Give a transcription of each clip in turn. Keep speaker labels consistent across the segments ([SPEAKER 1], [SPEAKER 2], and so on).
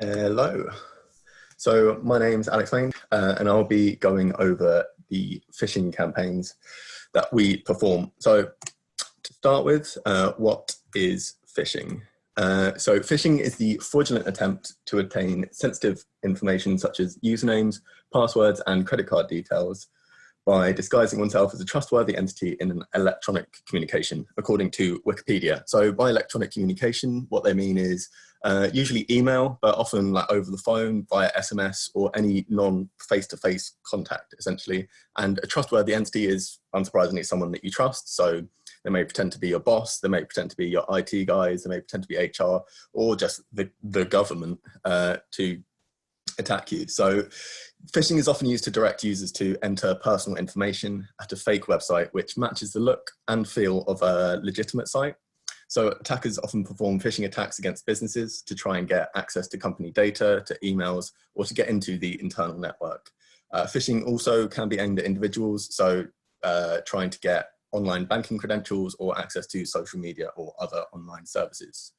[SPEAKER 1] Hello. So my name's Alex Lane, and I'll be going over the phishing campaigns that we perform. So to start with, what is phishing? So phishing is the fraudulent attempt to obtain sensitive information such as usernames, passwords, and credit card details by disguising oneself as a trustworthy entity in an electronic communication, according to Wikipedia. So by electronic communication, what they mean is usually email, but often like over the phone, via SMS, or any non-face-to-face contact, essentially. And a trustworthy entity is, unsurprisingly, someone that you trust. So they may pretend to be your boss, they may pretend to be your IT guys, they may pretend to be HR, or just the government to attack you. So phishing is often used to direct users to enter personal information at a fake website which matches the look and feel of a legitimate site. So attackers often perform phishing attacks against businesses to try and get access to company data, to emails, or to get into the internal network. Phishing also can be aimed at individuals, so trying to get online banking credentials or access to social media or other online services.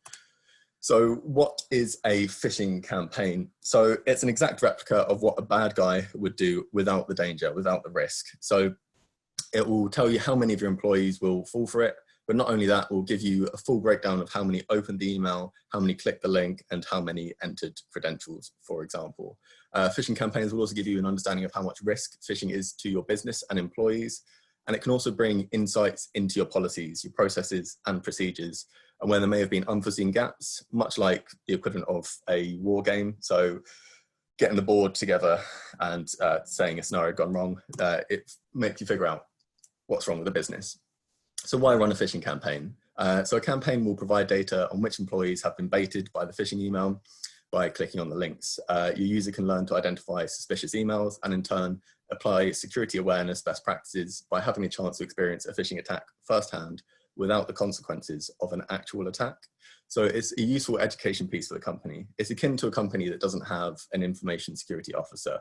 [SPEAKER 1] So what is a phishing campaign? So it's an exact replica of what a bad guy would do without the danger, without the risk. So it will tell you how many of your employees will fall for it, but not only that, it will give you a full breakdown of how many opened the email, how many clicked the link, and how many entered credentials, for example. Phishing campaigns will also give you an understanding of how much risk phishing is to your business and employees. And it can also bring insights into your policies, your processes and procedures, and where there may have been unforeseen gaps, much like the equivalent of a war game. So getting the board together and saying a scenario gone wrong, it makes you figure out what's wrong with the business. So why run a phishing campaign? So a campaign will provide data on which employees have been baited by the phishing email by clicking on the links. Your user can learn to identify suspicious emails and in turn apply security awareness best practices by having a chance to experience a phishing attack firsthand without the consequences of an actual attack. So it's a useful education piece for the company. It's akin to a company that doesn't have an information security officer.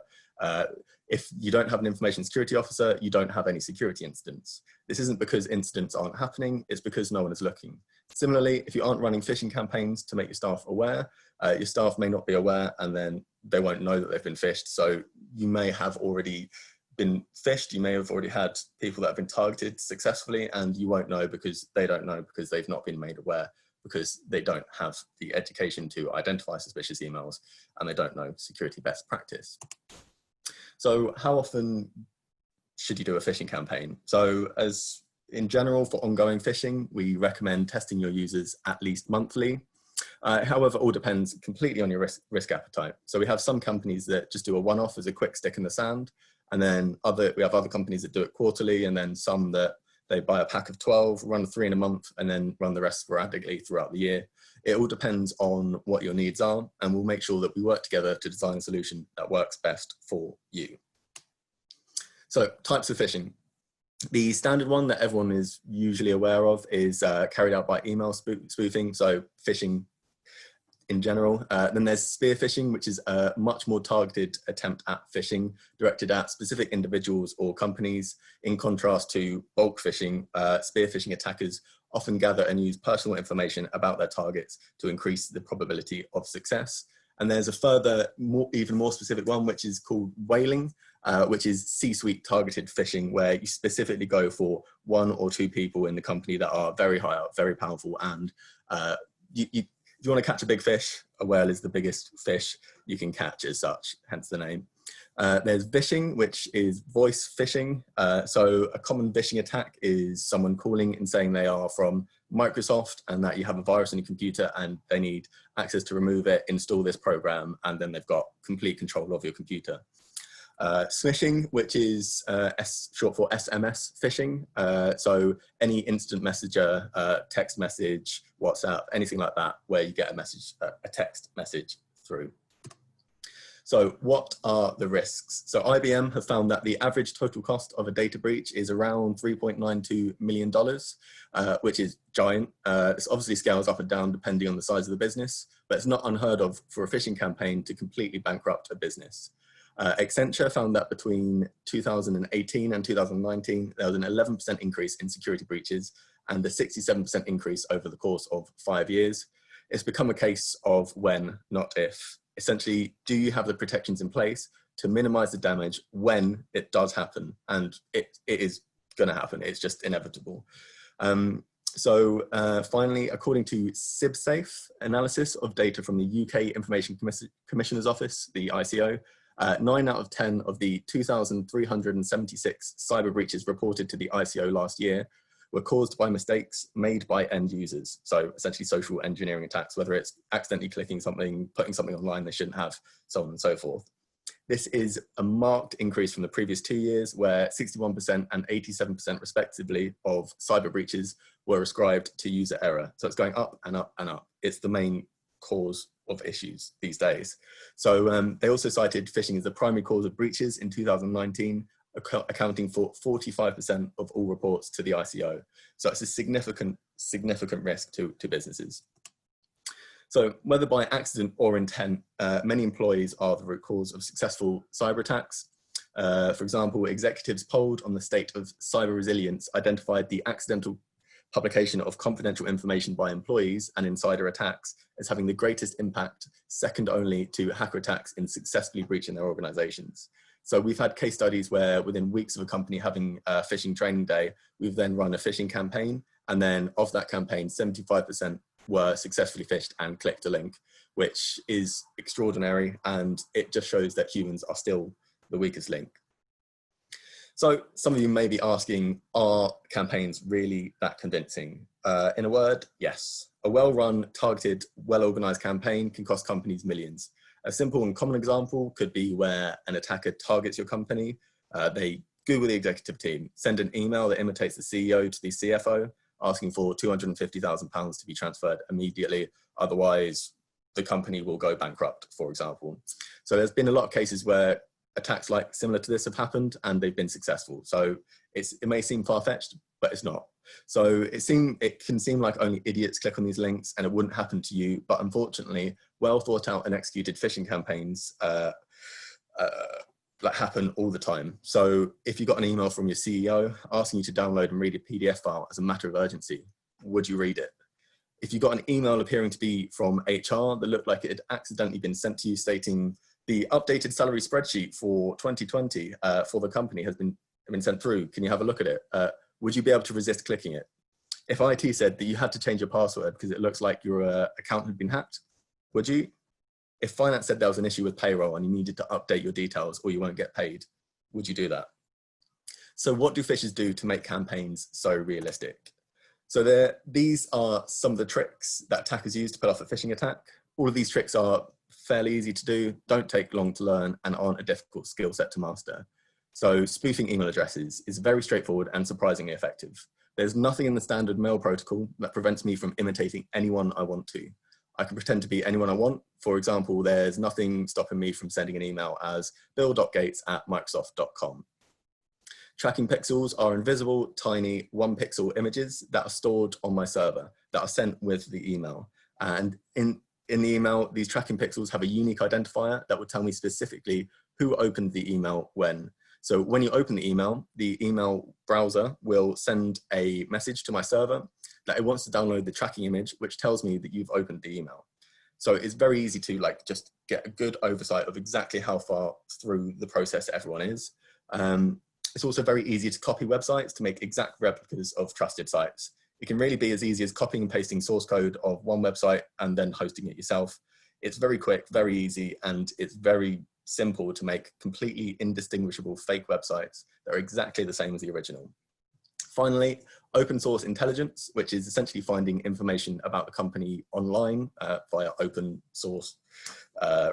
[SPEAKER 1] If you don't have an information security officer, you don't have any security incidents. This isn't because incidents aren't happening, it's because no one is looking. Similarly, if you aren't running phishing campaigns to make your staff aware, your staff may not be aware and then they won't know that they've been phished. So you may have already been phished, you may have already had people that have been targeted successfully and you won't know because they don't know because they've not been made aware because they don't have the education to identify suspicious emails and they don't know security best practice. So how often should you do a phishing campaign? So as in general for ongoing phishing, we recommend testing your users at least monthly. However, it all depends completely on your risk appetite. So we have some companies that just do a one-off as a quick stick in the sand. And then we have other companies that do it quarterly, and then some that they buy a pack of 12, run 3 in a month, and then run the rest sporadically throughout the year. It all depends on what your needs are, and we'll make sure that we work together to design a solution that works best for you. So types of phishing. The standard one that everyone is usually aware of is carried out by email spoofing, so phishing in general. Then there's spear phishing, which is a much more targeted attempt at phishing directed at specific individuals or companies. In contrast to bulk phishing, spear phishing attackers often gather and use personal information about their targets to increase the probability of success. And there's a further, even more specific one, which is called whaling, which is C-suite targeted phishing, where you specifically go for 1 or 2 people in the company that are very high up, very powerful, and if you want to catch a big fish, a whale is the biggest fish you can catch as such, hence the name. There's vishing, which is voice phishing. So a common vishing attack is someone calling and saying they are from Microsoft and that you have a virus on your computer and they need access to remove it, install this program, and then they've got complete control of your computer. Smishing, which is short for SMS phishing. So any instant messenger, text message, WhatsApp, anything like that, where you get a message, a text message through. So what are the risks? So IBM have found that the average total cost of a data breach is around $3.92 million, which is giant. This obviously scales up and down depending on the size of the business, but it's not unheard of for a phishing campaign to completely bankrupt a business. Accenture found that between 2018 and 2019, there was an 11% increase in security breaches and a 67% increase over the course of 5 years. It's become a case of when, not if, essentially, do you have the protections in place to minimize the damage when it does happen? And it is going to happen. It's just inevitable. Finally, according to SibSafe analysis of data from the UK Information Commissioner's Office, the ICO, 9 out of 10 of the 2,376 cyber breaches reported to the ICO last year were caused by mistakes made by end users. So essentially social engineering attacks, whether it's accidentally clicking something, putting something online they shouldn't have, so on and so forth. This is a marked increase from the previous 2 years, where 61% and 87% respectively of cyber breaches were ascribed to user error. So it's going up and up and up. It's the main cause of issues these days. So they also cited phishing as the primary cause of breaches in 2019, accounting for 45% of all reports to the ICO. So it's a significant risk to businesses. So whether by accident or intent, many employees are the root cause of successful cyber attacks. For example, executives polled on the state of cyber resilience identified the accidental publication of confidential information by employees and insider attacks as having the greatest impact, second only to hacker attacks in successfully breaching their organizations. So we've had case studies where within weeks of a company having a phishing training day, we've then run a phishing campaign, and then of that campaign, 75% were successfully phished and clicked a link, which is extraordinary, and it just shows that humans are still the weakest link. So some of you may be asking, are campaigns really that convincing? In a word, yes. A well-run, targeted, well-organized campaign can cost companies millions. A simple and common example could be where an attacker targets your company. They Google the executive team, send an email that imitates the CEO to the CFO, asking for £250,000 to be transferred immediately. Otherwise, the company will go bankrupt, for example. So there's been a lot of cases where attacks like similar to this have happened and they've been successful. So it may seem far-fetched, but it's not. So it can seem like only idiots click on these links and it wouldn't happen to you, but unfortunately, well thought out and executed phishing campaigns that happen all the time. So if you got an email from your CEO asking you to download and read a PDF file as a matter of urgency, would you read it? If you got an email appearing to be from HR that looked like it had accidentally been sent to you stating the updated salary spreadsheet for 2020 for the company has been sent through, can you have a look at it? Would you be able to resist clicking it? If IT said that you had to change your password because it looks like your account had been hacked, would you? If finance said there was an issue with payroll and you needed to update your details or you won't get paid, would you do that? So what do phishers do to make campaigns so realistic? So these are some of the tricks that attackers use to pull off a phishing attack. All of these tricks are fairly easy to do, don't take long to learn, and aren't a difficult skill set to master. So spoofing email addresses is very straightforward and surprisingly effective. There's nothing in the standard mail protocol that prevents me from imitating anyone I want to. I can pretend to be anyone I want. For example, there's nothing stopping me from sending an email as bill.gates@microsoft.com. Tracking pixels are invisible, tiny 1-pixel images that are stored on my server that are sent with the email. And in the email, these tracking pixels have a unique identifier that would tell me specifically who opened the email when. So when you open the email browser will send a message to my server that it wants to download the tracking image, which tells me that you've opened the email. So it's very easy to just get a good oversight of exactly how far through the process everyone is. It's also very easy to copy websites to make exact replicas of trusted sites. It can really be as easy as copying and pasting source code of one website and then hosting it yourself. It's very quick, very easy, and it's very simple to make completely indistinguishable fake websites that are exactly the same as the original. Finally, open source intelligence, which is essentially finding information about a company online via open source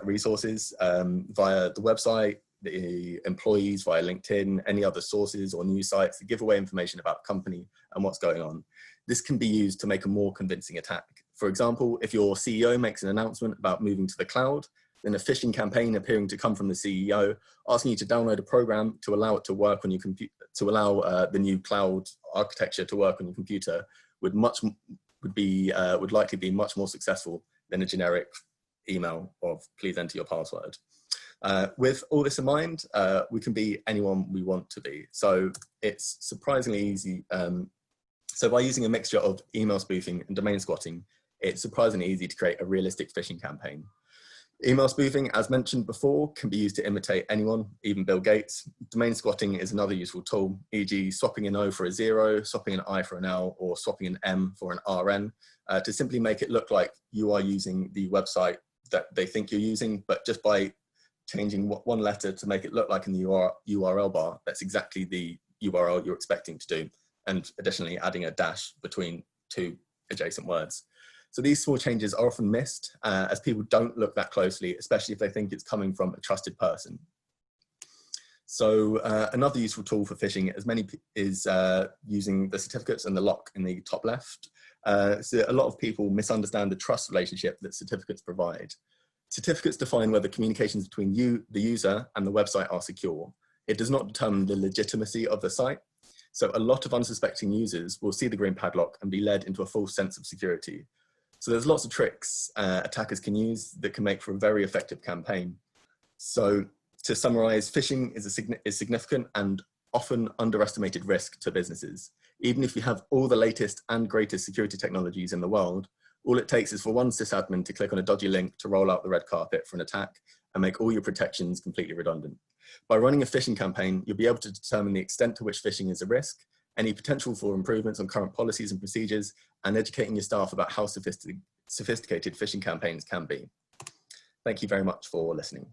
[SPEAKER 1] resources, via the website, the employees, via LinkedIn, any other sources or news sites that give away information about the company and what's going on. This can be used to make a more convincing attack. For example, if your CEO makes an announcement about moving to the cloud, then a phishing campaign appearing to come from the CEO asking you to download a program to allow it to work on your computer, to allow the new cloud architecture to work on your computer would likely be much more successful than a generic email of please enter your password. With all this in mind, we can be anyone we want to be. So it's surprisingly easy. So by using a mixture of email spoofing and domain squatting, it's surprisingly easy to create a realistic phishing campaign. Email spoofing, as mentioned before, can be used to imitate anyone, even Bill Gates. Domain squatting is another useful tool, e.g. swapping an O for a 0, swapping an I for an L, or swapping an M for an RN, to simply make it look like you are using the website that they think you're using, but just by changing one letter to make it look like in the URL bar, that's exactly the URL you're expecting to do, and additionally adding a dash between two adjacent words. So these small changes are often missed as people don't look that closely, especially if they think it's coming from a trusted person. So another useful tool for phishing is using the certificates and the lock in the top left. So a lot of people misunderstand the trust relationship that certificates provide. Certificates define whether communications between you, the user, and the website are secure. It does not determine the legitimacy of the site. So a lot of unsuspecting users will see the green padlock and be led into a false sense of security. So there's lots of tricks attackers can use that can make for a very effective campaign. So to summarize, phishing is significant and often underestimated risk to businesses. Even if you have all the latest and greatest security technologies in the world, all it takes is for one sysadmin to click on a dodgy link to roll out the red carpet for an attack and make all your protections completely redundant. By running a phishing campaign, you'll be able to determine the extent to which phishing is a risk, any potential for improvements on current policies and procedures, and educating your staff about how sophisticated phishing campaigns can be. Thank you very much for listening.